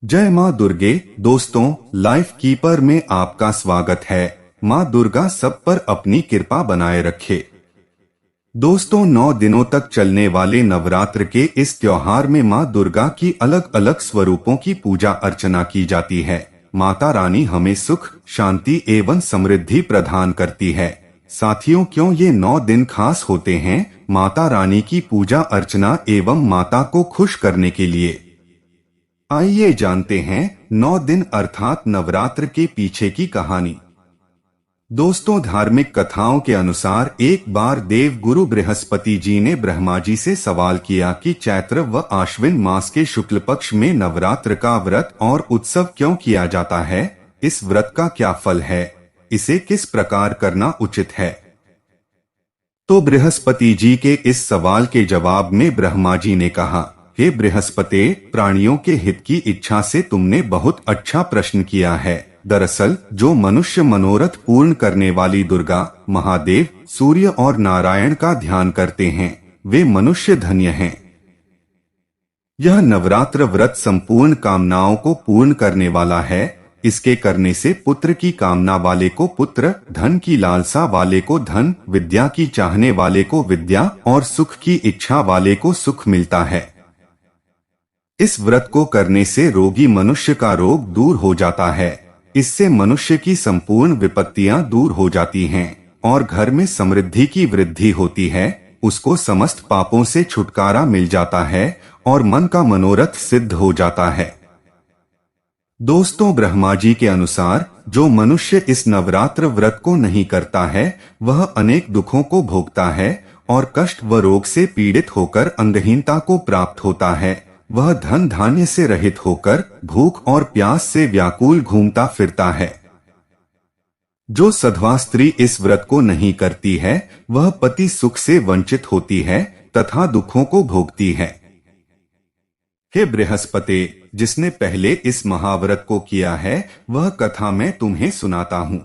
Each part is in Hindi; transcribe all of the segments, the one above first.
जय माँ दुर्गे। दोस्तों, लाइफ कीपर में आपका स्वागत है। माँ दुर्गा सब पर अपनी कृपा बनाए रखे। दोस्तों, 9 दिनों तक चलने वाले नवरात्र के इस त्योहार में माँ दुर्गा की अलग अलग स्वरूपों की पूजा अर्चना की जाती है। माता रानी हमें सुख, शांति एवं समृद्धि प्रदान करती है। साथियों, क्यों ये 9 दिन खास होते हैं? माता रानी की पूजा अर्चना एवं माता को खुश करने के लिए आइए जानते हैं 9 दिन अर्थात नवरात्र के पीछे की कहानी। दोस्तों, धार्मिक कथाओं के अनुसार एक बार देव गुरु बृहस्पति जी ने ब्रह्मा जी से सवाल किया कि चैत्र व आश्विन मास के शुक्ल पक्ष में नवरात्र का व्रत और उत्सव क्यों किया जाता है? इस व्रत का क्या फल है? इसे किस प्रकार करना उचित है? तो बृहस्पति जी के इस सवाल के जवाब में ब्रह्मा जी ने कहा, हे बृहस्पति, प्राणियों के हित की इच्छा से तुमने बहुत अच्छा प्रश्न किया है। दरअसल जो मनुष्य मनोरथ पूर्ण करने वाली दुर्गा, महादेव, सूर्य और नारायण का ध्यान करते हैं, वे मनुष्य धन्य हैं। यह नवरात्र व्रत संपूर्ण कामनाओं को पूर्ण करने वाला है। इसके करने से पुत्र की कामना वाले को पुत्र, धन की लालसा वाले को धन, विद्या की चाहने वाले को विद्या और सुख की इच्छा वाले को सुख मिलता है। इस व्रत को करने से रोगी मनुष्य का रोग दूर हो जाता है। इससे मनुष्य की संपूर्ण विपत्तियां दूर हो जाती हैं और घर में समृद्धि की वृद्धि होती है। उसको समस्त पापों से छुटकारा मिल जाता है और मन का मनोरथ सिद्ध हो जाता है। दोस्तों, ब्रह्मा जी के अनुसार जो मनुष्य इस नवरात्र व्रत को नहीं करता है, वह अनेक दुखों को भोगता है और कष्ट व रोग से पीड़ित होकर अंगहीनता को प्राप्त होता है। वह धन धान्य से रहित होकर भूख और प्यास से व्याकुल घूमता फिरता है। जो सधवा स्त्री इस व्रत को नहीं करती है, वह पति सुख से वंचित होती है तथा दुखों को भोगती है। हे बृहस्पति, जिसने पहले इस महाव्रत को किया है, वह कथा मैं तुम्हें सुनाता हूँ।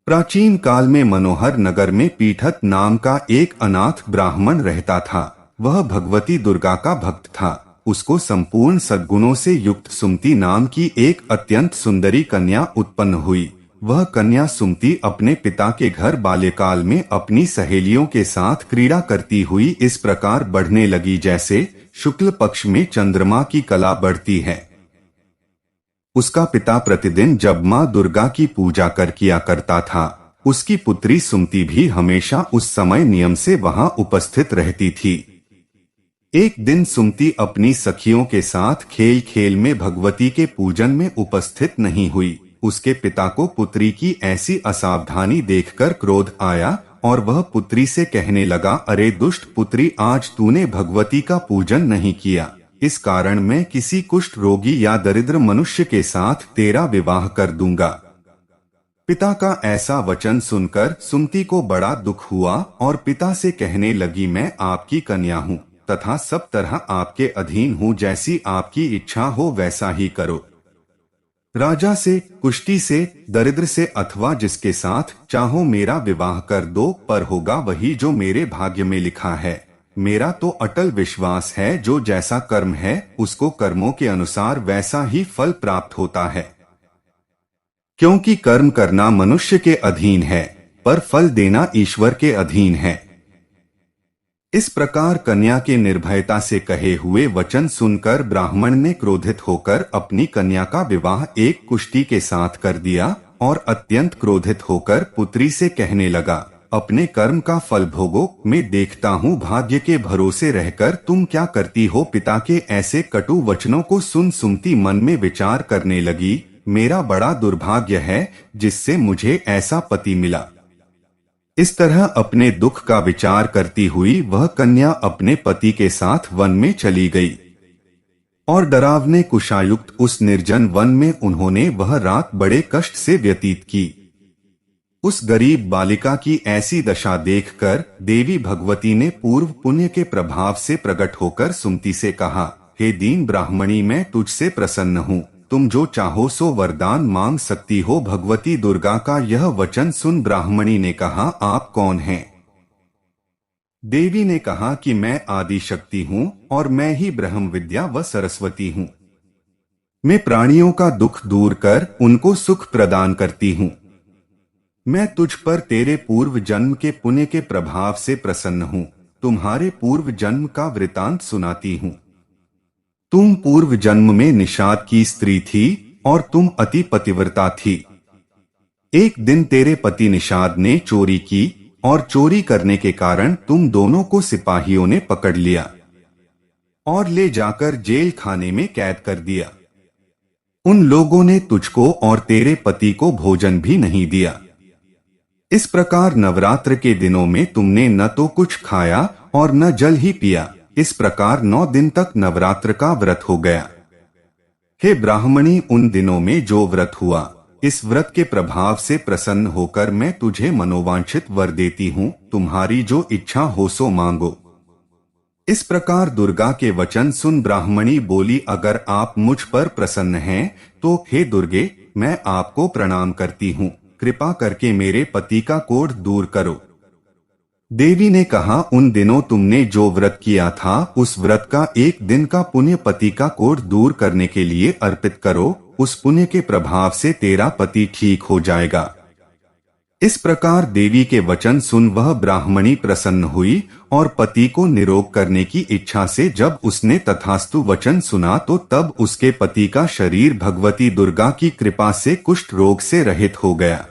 प्राचीन काल में मनोहर नगर में पीठत नाम का एक अनाथ ब्राह्मण रहता था। वह भगवती दुर्गा का भक्त था। उसको संपूर्ण सद्गुणों से युक्त सुमति नाम की एक अत्यंत सुंदरी कन्या उत्पन्न हुई। वह कन्या सुमति अपने पिता के घर बाल्यकाल में अपनी सहेलियों के साथ क्रीड़ा करती हुई इस प्रकार बढ़ने लगी जैसे शुक्ल पक्ष में चंद्रमा की कला बढ़ती है। उसका पिता प्रतिदिन जब माँ दुर्गा की पूजा किया करता था, उसकी पुत्री सुमति भी हमेशा उस समय नियम से वहां उपस्थित रहती थी। एक दिन सुमति अपनी सखियों के साथ खेल खेल में भगवती के पूजन में उपस्थित नहीं हुई। उसके पिता को पुत्री की ऐसी असावधानी देखकर क्रोध आया और वह पुत्री से कहने लगा, अरे दुष्ट पुत्री, आज तूने भगवती का पूजन नहीं किया, इस कारण मैं किसी कुष्ठ रोगी या दरिद्र मनुष्य के साथ तेरा विवाह कर दूंगा। पिता का ऐसा वचन सुनकर सुमति को बड़ा दुख हुआ और पिता से कहने लगी, मैं आपकी कन्या हूँ तथा सब तरह आपके अधीन हूँ, जैसी आपकी इच्छा हो वैसा ही करो। राजा से, कुष्टी से, दरिद्र से अथवा जिसके साथ चाहो मेरा विवाह कर दो, पर होगा वही जो मेरे भाग्य में लिखा है। मेरा तो अटल विश्वास है, जो जैसा कर्म है उसको कर्मों के अनुसार वैसा ही फल प्राप्त होता है। क्योंकि कर्म करना मनुष्य के अधीन है, पर फल देना ईश्वर के अधीन है। इस प्रकार कन्या के निर्भयता से कहे हुए वचन सुनकर ब्राह्मण ने क्रोधित होकर अपनी कन्या का विवाह एक कुष्टी के साथ कर दिया और अत्यंत क्रोधित होकर पुत्री से कहने लगा, अपने कर्म का फल भोगो, मैं देखता हूँ भाग्य के भरोसे रहकर तुम क्या करती हो। पिता के ऐसे कटु वचनों को सुन सुमति मन में विचार करने लगी, मेरा बड़ा दुर्भाग्य है जिससे मुझे ऐसा पति मिला। इस तरह अपने दुख का विचार करती हुई वह कन्या अपने पति के साथ वन में चली गई और डरावने कुशायुक्त उस निर्जन वन में उन्होंने वह रात बड़े कष्ट से व्यतीत की। उस गरीब बालिका की ऐसी दशा देखकर देवी भगवती ने पूर्व पुण्य के प्रभाव से प्रकट होकर सुमति से कहा, हे दीन ब्राह्मणी, मैं तुझसे प्रसन्न हूँ, तुम जो चाहो सो वरदान मांग सकती हो। भगवती दुर्गा का यह वचन सुन ब्राह्मणी ने कहा, आप कौन हैं? देवी ने कहा कि मैं आदि शक्ति हूँ और मैं ही ब्रह्म विद्या व सरस्वती हूँ। मैं प्राणियों का दुख दूर कर उनको सुख प्रदान करती हूँ। मैं तुझ पर तेरे पूर्व जन्म के पुण्य के प्रभाव से प्रसन्न हूँ। तुम्हारे पूर्व जन्म का वृतांत सुनाती हूँ। तुम पूर्व जन्म में निषाद की स्त्री थी और तुम अति पतिव्रता थी। एक दिन तेरे पति निषाद ने चोरी की और चोरी करने के कारण तुम दोनों को सिपाहियों ने पकड़ लिया और ले जाकर जेल खाने में कैद कर दिया। उन लोगों ने तुझको और तेरे पति को भोजन भी नहीं दिया। इस प्रकार नवरात्र के दिनों में तुमने न तो कुछ खाया और न जल ही पिया। इस प्रकार 9 दिन तक नवरात्र का व्रत हो गया। हे ब्राह्मणी, उन दिनों में जो व्रत हुआ, इस व्रत के प्रभाव से प्रसन्न होकर मैं तुझे मनोवांछित वर देती हूँ। तुम्हारी जो इच्छा हो सो मांगो। इस प्रकार दुर्गा के वचन सुन ब्राह्मणी बोली, अगर आप मुझ पर प्रसन्न हैं तो हे दुर्गे, मैं आपको प्रणाम करती हूँ। कृपा करके मेरे पति का कोढ़ दूर करो। देवी ने कहा, उन दिनों तुमने जो व्रत किया था उस व्रत का एक दिन का पुण्य पति का कोढ़ दूर करने के लिए अर्पित करो। उस पुण्य के प्रभाव से तेरा पति ठीक हो जाएगा। इस प्रकार देवी के वचन सुन वह ब्राह्मणी प्रसन्न हुई और पति को निरोग करने की इच्छा से जब उसने तथास्तु वचन सुना तो तब उसके पति का शरीर भगवती दुर्गा की कृपा से कुष्ठ रोग से रहित हो गया।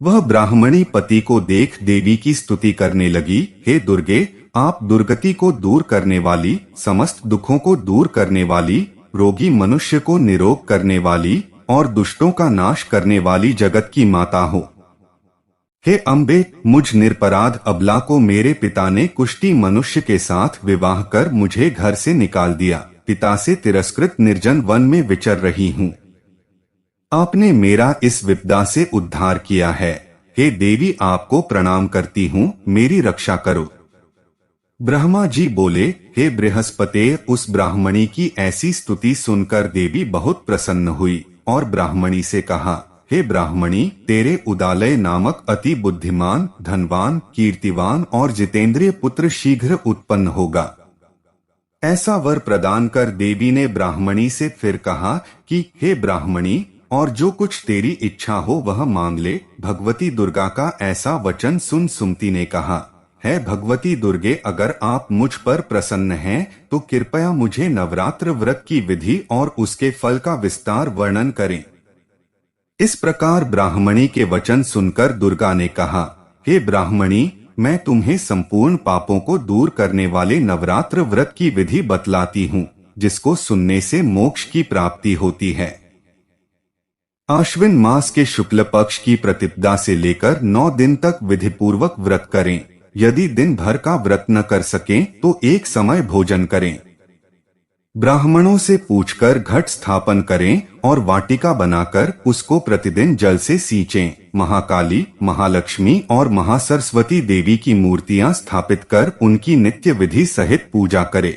वह ब्राह्मणी पति को देख देवी की स्तुति करने लगी, हे दुर्गे, आप दुर्गति को दूर करने वाली, समस्त दुखों को दूर करने वाली, रोगी मनुष्य को निरोग करने वाली और दुष्टों का नाश करने वाली जगत की माता हो। हे अम्बे, मुझ निरपराध अबला को मेरे पिता ने कुष्ठी मनुष्य के साथ विवाह कर मुझे घर से निकाल दिया। पिता से तिरस्कृत निर्जन वन में विचर रही हूँ। आपने मेरा इस विपदा से उद्धार किया है। हे देवी, आपको प्रणाम करती हूँ, मेरी रक्षा करो। ब्रह्मा जी बोले, हे बृहस्पति, उस ब्राह्मणी की ऐसी स्तुति सुनकर देवी बहुत प्रसन्न हुई और ब्राह्मणी से कहा, हे ब्राह्मणी, तेरे उदालय नामक अति बुद्धिमान, धनवान, कीर्तिवान और जितेंद्रिय पुत्र शीघ्र उत्पन्न होगा। ऐसा वर प्रदान कर देवी ने ब्राह्मणी से फिर कहा कि हे ब्राह्मणी, और जो कुछ तेरी इच्छा हो वह मांग ले। भगवती दुर्गा का ऐसा वचन सुन सुमति ने कहा, है भगवती दुर्गे, अगर आप मुझ पर प्रसन्न हैं तो कृपया मुझे नवरात्र व्रत की विधि और उसके फल का विस्तार वर्णन करें। इस प्रकार ब्राह्मणी के वचन सुनकर दुर्गा ने कहा, हे ब्राह्मणी, मैं तुम्हें संपूर्ण पापों को दूर करने वाले नवरात्र व्रत की विधि बतलाती हूँ, जिसको सुनने से मोक्ष की प्राप्ति होती है। आश्विन मास के शुक्ल पक्ष की प्रतिपदा से लेकर 9 दिन तक विधिपूर्वक व्रत करें। यदि दिन भर का व्रत न कर सकें तो एक समय भोजन करें। ब्राह्मणों से पूछकर घट स्थापन करें और वाटिका बनाकर उसको प्रतिदिन जल से सींचें। महाकाली, महालक्ष्मी और महासरस्वती देवी की मूर्तियां स्थापित कर उनकी नित्य विधि सहित पूजा करें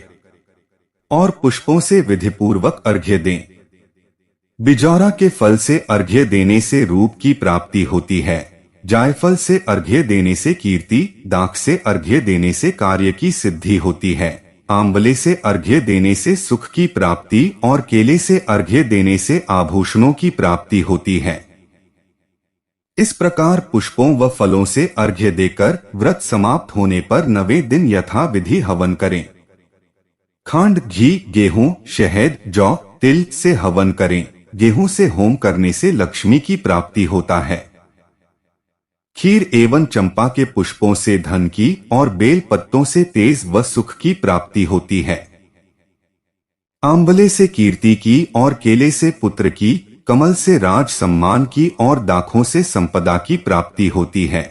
और पुष्पों से विधिपूर्वक अर्घ्य दें। बिजौरा के फल से अर्घ्य देने से रूप की प्राप्ति होती है। जायफल से अर्घ्य देने से कीर्ति, दाख से अर्घ्य देने से कार्य की सिद्धि होती है। आंवले से अर्घ्य देने से सुख की प्राप्ति और केले से अर्घ्य देने से आभूषणों की प्राप्ति होती है। इस प्रकार पुष्पों व फलों से अर्घ्य देकर व्रत समाप्त होने पर 9वें दिन यथा विधि हवन करें। खांड, घी, गेहूं, शहद, जौ, तिल से हवन करें। गेहूं से होम करने से लक्ष्मी की प्राप्ति होता है। खीर एवं चंपा के पुष्पों से धन की और बेल पत्तों से तेज व सुख की प्राप्ति होती है। आंवले से कीर्ति की और केले से पुत्र की, कमल से राज सम्मान की और दाखों से संपदा की प्राप्ति होती है।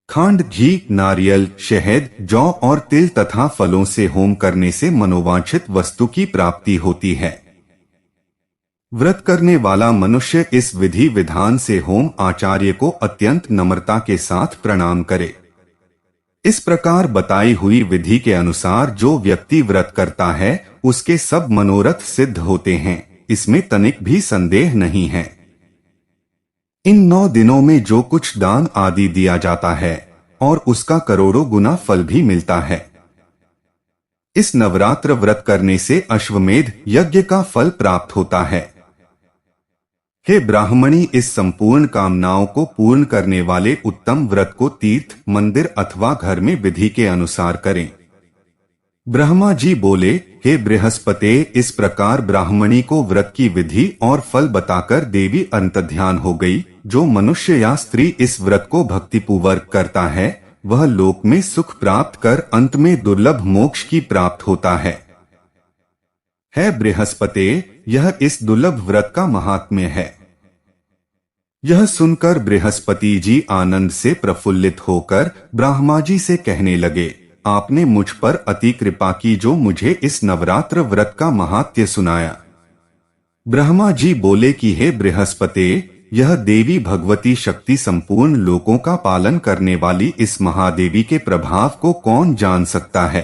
खांड, घी, नारियल, शहद, जौ और तिल तथा फलों से होम करने से मनोवांछित वस्तु की प्राप्ति होती है। व्रत करने वाला मनुष्य इस विधि विधान से होम आचार्य को अत्यंत नम्रता के साथ प्रणाम करे। इस प्रकार बताई हुई विधि के अनुसार जो व्यक्ति व्रत करता है उसके सब मनोरथ सिद्ध होते हैं, इसमें तनिक भी संदेह नहीं है। इन 9 दिनों में जो कुछ दान आदि दिया जाता है और उसका करोड़ों गुना फल भी मिलता है। इस नवरात्र व्रत करने से अश्वमेध यज्ञ का फल प्राप्त होता है। हे ब्राह्मणी, इस संपूर्ण कामनाओं को पूर्ण करने वाले उत्तम व्रत को तीर्थ, मंदिर अथवा घर में विधि के अनुसार करें। ब्रह्मा जी बोले, हे बृहस्पते, इस प्रकार ब्राह्मणी को व्रत की विधि और फल बताकर देवी अंतर्ध्यान हो गई। जो मनुष्य या स्त्री इस व्रत को भक्तिपूर्वक करता है वह लोक में सुख प्राप्त कर अंत में दुर्लभ मोक्ष की प्राप्त होता है। हे बृहस्पते, यह इस दुर्लभ व्रत का महात्म्य है। यह सुनकर बृहस्पति जी आनंद से प्रफुल्लित होकर ब्रह्मा जी से कहने लगे, आपने मुझ पर अति कृपा की जो मुझे इस नवरात्र व्रत का महात्म्य सुनाया। ब्रह्मा जी बोले कि हे बृहस्पते, यह देवी भगवती शक्ति संपूर्ण लोकों का पालन करने वाली इस महादेवी के प्रभाव को कौन जान सकता है।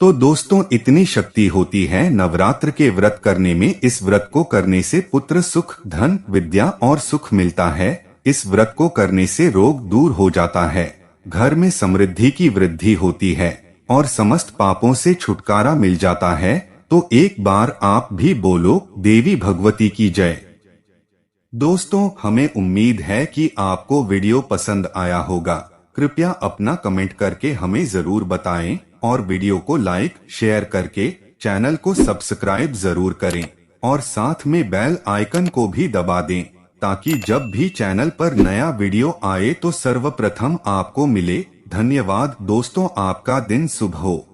तो दोस्तों, इतनी शक्ति होती है नवरात्र के व्रत करने में। इस व्रत को करने से पुत्र सुख, धन, विद्या और सुख मिलता है। इस व्रत को करने से रोग दूर हो जाता है, घर में समृद्धि की वृद्धि होती है और समस्त पापों से छुटकारा मिल जाता है। तो एक बार आप भी बोलो, देवी भगवती की जय। दोस्तों, हमें उम्मीद है कि आपको वीडियो पसंद आया होगा। कृपया अपना कमेंट करके हमें जरूर बताएं और वीडियो को लाइक, शेयर करके चैनल को सब्सक्राइब जरूर करें और साथ में बेल आइकन को भी दबा दें ताकि जब भी चैनल पर नया वीडियो आए तो सर्वप्रथम आपको मिले। धन्यवाद दोस्तों, आपका दिन शुभ हो।